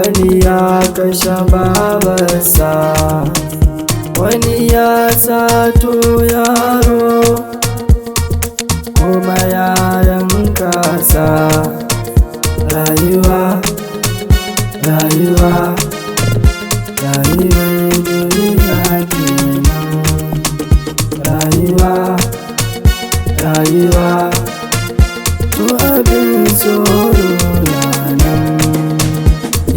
wani ya kashe babarsa, wani ya sato yaro kuma ya yanka sa. Rayuwa, rayuwa, rayuwar duniya kenan. Rayuwa, rayuwa, to abin tsoro na nan.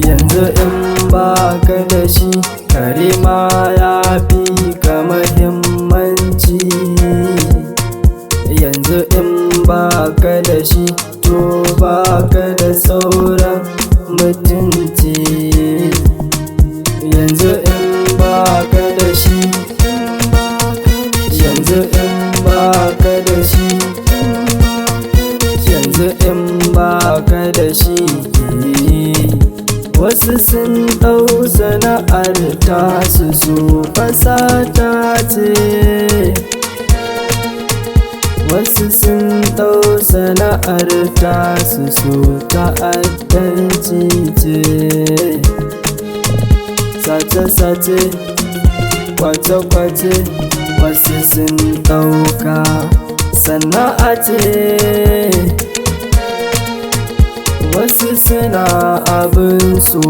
Yanzu in baka da shi, kare ma ya fi ka muhimmanci. Yanzu in baka da shi, to baka da sauran mutunci. Yanzu in baka da shi, yanzu in baka da shi, yanzu in baka da shi. Wasu sun ɗau sana'ar tasu su fasata ce, wasu sun ɗau sana'ar tasu su ta'addanci ce. Sace-sace, kwace-kwace, wasu sun ɗauka sana'a ce. Wasu suna abin su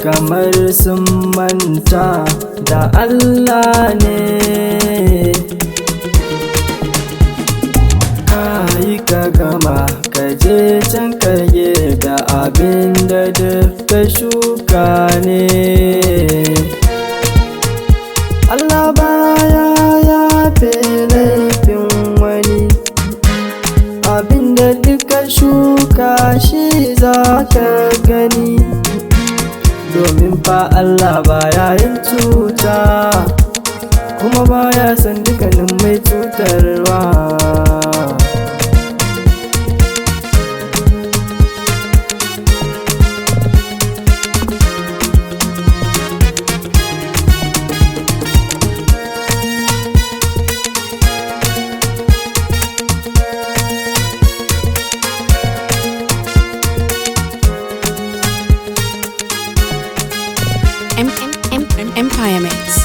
kamar sun manta da Allah ne. Kayi ka gama ka je can ka da abin da duk ka shuka ne. Allah baya yafe laifin wani, abin da duka shuka shi za ka gani. Domin fa Allah baya yin cuta, kuma baya son dukkanin mai cutarwa. Empire Mix.